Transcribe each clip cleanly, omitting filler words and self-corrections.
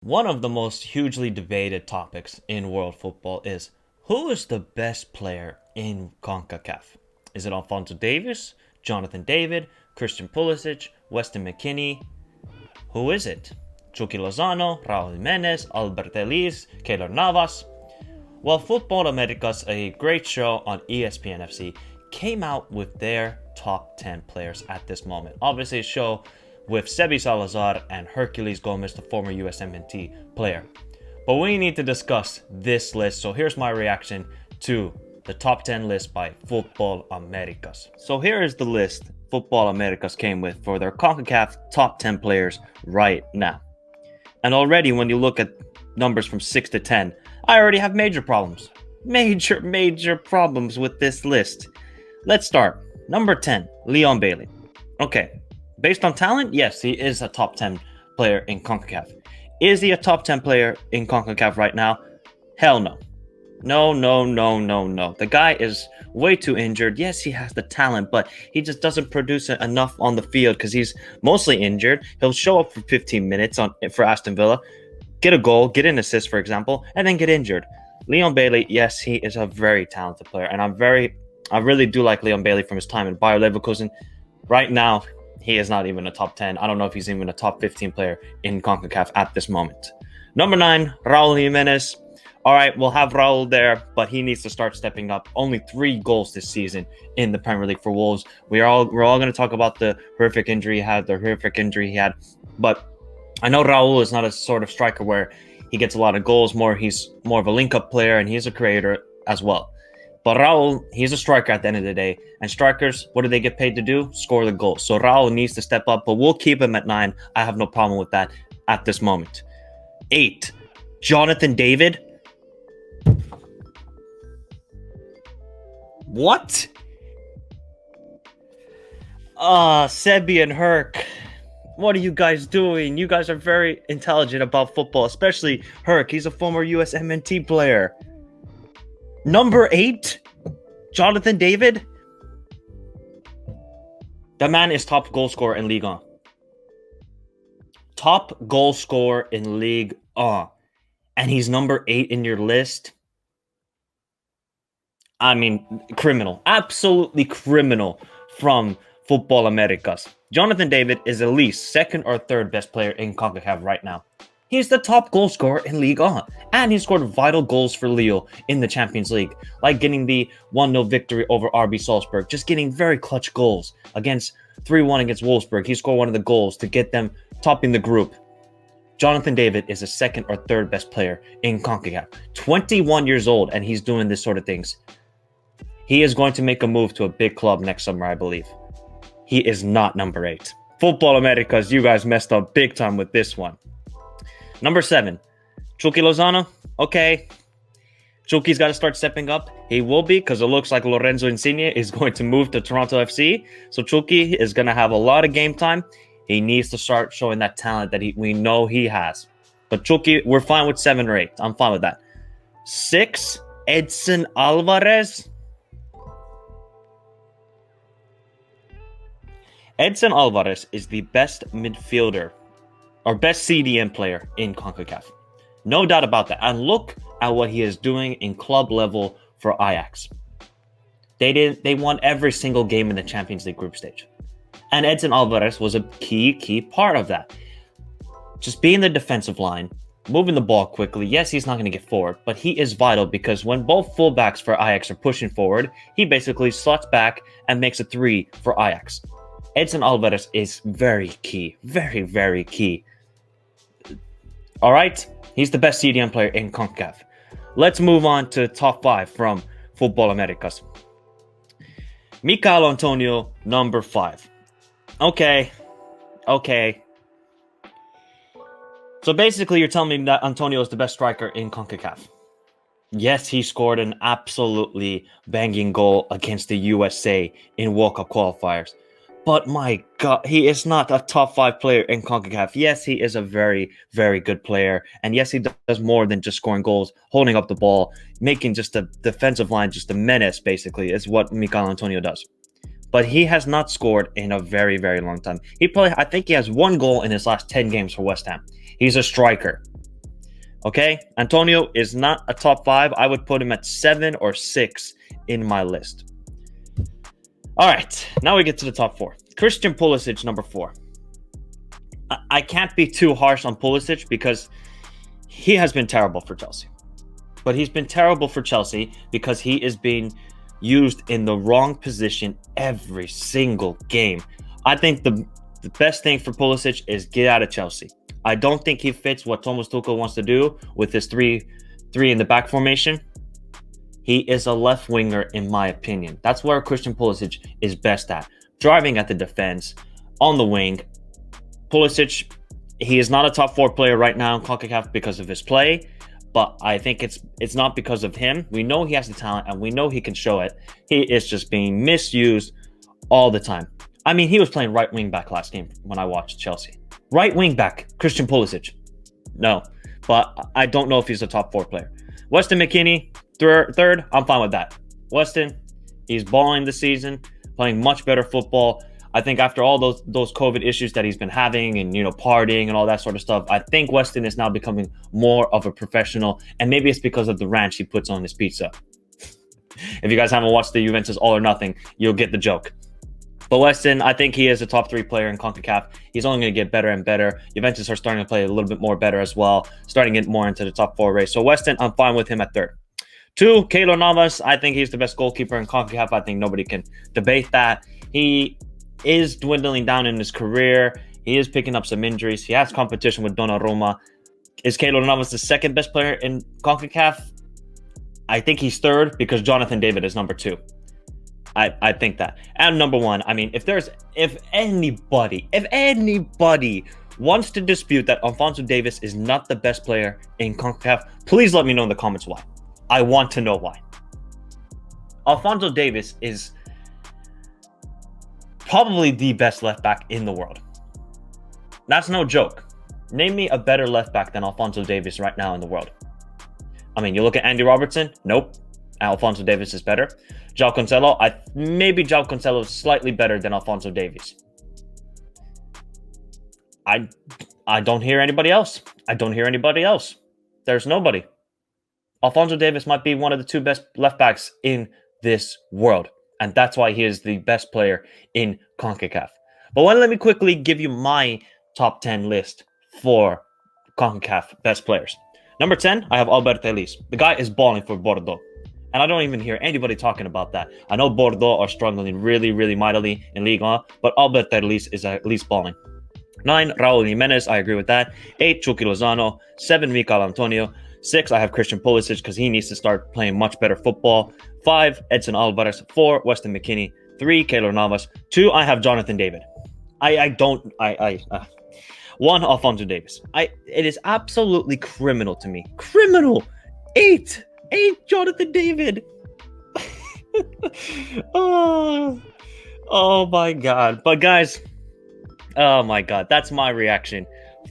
One of the most hugely debated topics in world football is who is the best player in Concacaf? Is it Alphonso Davies, Jonathan David, Christian Pulisic, Weston McKennie? Who is it? Chucky Lozano, Raul Jimenez, Albert Ellis, Keylor Navas? Well, Football Americas, a great show on ESPN FC, came out with their top 10 players at this moment. Obviously, a show with Sebi Salazar and Hercules Gomez, the former USMNT player. But we need to discuss this list, so here's my reaction to the top 10 list by Football Americas. So here is the list Football Americas came with for their CONCACAF top 10 players right now. And already when you look at numbers from 6 to 10, I already have major problems. Major problems with this list. Let's start. Number 10, Leon Bailey. Okay, based on talent, yes, he is a top 10 player in CONCACAF. Is he a top 10 player in CONCACAF right now? Hell no. No. The guy is way too injured. Yes, he has the talent, but he just doesn't produce enough on the field because he's mostly injured. He'll show up for 15 minutes for Aston Villa, get a goal, get an assist, for example, and then get injured. Leon Bailey, yes, he is a very talented player, and I really do like Leon Bailey from his time in Bayer Leverkusen. Right now, he is not even a top 10. I don't know if he's even a top 15 player in CONCACAF at this moment. Number 9, Raul Jimenez. All right, we'll have Raul there, but he needs to start stepping up. Only 3 goals this season in the Premier League for Wolves. We're all going to talk about the horrific injury he had, but I know Raul is not a sort of striker where he gets a lot of goals. He's more of a link-up player, and he's a creator as well. But Raul, he's a striker at the end of the day. And strikers, what do they get paid to do? Score the goals. So Raul needs to step up, but we'll keep him at 9. I have no problem with that at this moment. 8, Jonathan David. What? Sebi and Herc. What are you guys doing? You guys are very intelligent about football, especially Herc. He's a former USMNT player. Number 8, Jonathan David. The man is top goal scorer in Ligue 1. Top goal scorer in Ligue 1. And he's number 8 in your list. I mean, criminal. Absolutely criminal from Football Americas. Jonathan David is at least second or third best player in CONCACAF right now. He's the top goal scorer in Ligue 1, and he scored vital goals for Lille in the Champions League, like getting the 1-0 victory over RB Salzburg, just getting very clutch goals against 3-1 against Wolfsburg. He scored one of the goals to get them topping the group. Jonathan David is the second or third best player in CONCACAF. 21 years old, and he's doing this sort of things. He is going to make a move to a big club next summer, I believe. He is not number 8. Football Americas, you guys messed up big time with this one. Number 7, Chucky Lozano. Okay, Chucky's got to start stepping up. He will be, because it looks like Lorenzo Insigne is going to move to Toronto FC. So Chucky is going to have a lot of game time. He needs to start showing that talent that we know he has. But Chucky, we're fine with 7 or 8. I'm fine with that. 6, Edson Alvarez. Edson Alvarez is the best midfielder or best CDM player in CONCACAF. No doubt about that. And look at what he is doing in club level for Ajax. They won every single game in the Champions League group stage. And Edson Alvarez was a key part of that. Just being the defensive line, moving the ball quickly. Yes, he's not going to get forward, but he is vital because when both fullbacks for Ajax are pushing forward, he basically slots back and makes a 3 for Ajax. Edson Alvarez is very key. Very key. All right? He's the best CDM player in CONCACAF. Let's move on to top 5 from Football Americas. Michail Antonio, number 5. Okay. So basically, you're telling me that Antonio is the best striker in CONCACAF. Yes, he scored an absolutely banging goal against the USA in World Cup qualifiers. But my God, he is not a top 5 player in CONCACAF. Yes, he is a very good player. And yes, he does more than just scoring goals, holding up the ball, making just the defensive line just a menace, basically, is what Michail Antonio does. But he has not scored in a very long time. I think he has 1 goal in his last 10 games for West Ham. He's a striker. Okay, Antonio is not a top 5. I would put him at 7 or 6 in my list. All right, now we get to the top 4. Christian Pulisic, number 4. I can't be too harsh on Pulisic because he has been terrible for Chelsea. But he's been terrible for Chelsea because he is being used in the wrong position every single game. I think the best thing for Pulisic is get out of Chelsea. I don't think he fits what Thomas Tuchel wants to do with his three in the back formation. He is a left winger, in my opinion. That's where Christian Pulisic is best at. Driving at the defense, on the wing. Pulisic, he is not a top 4 player right now in Concacaf because of his play, but I think it's not because of him. We know he has the talent and we know he can show it. He is just being misused all the time. I mean, he was playing right wing back last game when I watched Chelsea. Right wing back, Christian Pulisic. No, but I don't know if he's a top 4 player. Weston McKennie, third, I'm fine with that. Weston, he's balling this season, playing much better football. I think after all those COVID issues that he's been having and, partying and all that sort of stuff, I think Weston is now becoming more of a professional, and maybe it's because of the ranch he puts on his pizza. If you guys haven't watched the Juventus All or Nothing, you'll get the joke. But Weston, I think he is a top 3 player in CONCACAF. He's only going to get better and better. Juventus are starting to play a little bit more better as well, starting to get more into the top 4 race. So Weston, I'm fine with him at 3rd. 2, Keylor Navas. I think he's the best goalkeeper in CONCACAF. I think nobody can debate that. He is dwindling down in his career. He is picking up some injuries. He has competition with Donnarumma. Is Keylor Navas the 2nd best player in CONCACAF? I think he's 3rd because Jonathan David is number 2. I think that. And number 1, I mean, if anybody wants to dispute that Alphonso Davies is not the best player in CONCACAF, please let me know in the comments why. I want to know why. Alphonso Davies is probably the best left back in the world. That's no joke. Name me a better left back than Alphonso Davies right now in the world. I mean, you look at Andy Robertson. Nope. Alphonso Davies is better. João Cancelo. Maybe João Cancelo is slightly better than Alphonso Davies. I don't hear anybody else. There's nobody. Alphonso Davies might be one of the 2 best left backs in this world. And that's why he is the best player in CONCACAF. But let me quickly give you my top 10 list for CONCACAF best players. Number 10, I have Albert Ellis. The guy is balling for Bordeaux. And I don't even hear anybody talking about that. I know Bordeaux are struggling really, really mightily in Ligue 1, but Albert Ellis is at least balling. 9, Raul Jimenez. I agree with that. 8, Chucky Lozano. 7, Mikel Antonio. 6, I have Christian Pulisic because he needs to start playing much better football. 5, Edson Alvarez. 4, Weston McKennie. 3, Keylor Navas. 2, I have Jonathan David. 1, Alphonso Davies. It is absolutely criminal to me. Criminal. 8, Jonathan David. Oh my God. But guys, oh my God, that's my reaction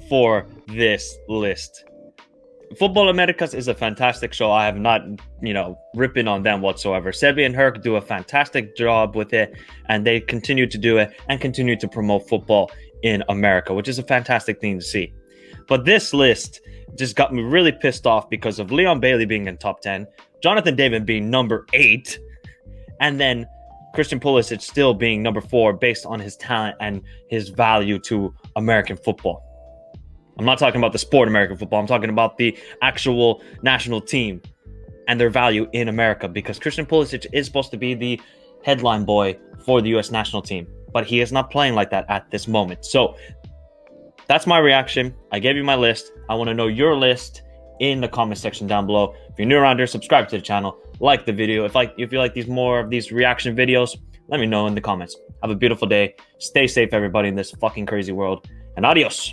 for this list. Football Americas is a fantastic show. I have not, ripping on them whatsoever. Sebi and Herc do a fantastic job with it, and they continue to do it and continue to promote football in America, which is a fantastic thing to see. But this list just got me really pissed off because of Leon Bailey being in top 10, Jonathan David being number 8, and then Christian Pulisic still being number 4 based on his talent and his value to American football. I'm not talking about the sport American football. I'm talking about the actual national team and their value in America, because Christian Pulisic is supposed to be the headline boy for the U.S. national team, but he is not playing like that at this moment. So that's my reaction. I gave you my list. I want to know your list in the comment section down below. If you're new around here, subscribe to the channel, like the video. If you like more of these reaction videos, let me know in the comments. Have a beautiful day. Stay safe, everybody, in this fucking crazy world. And adios.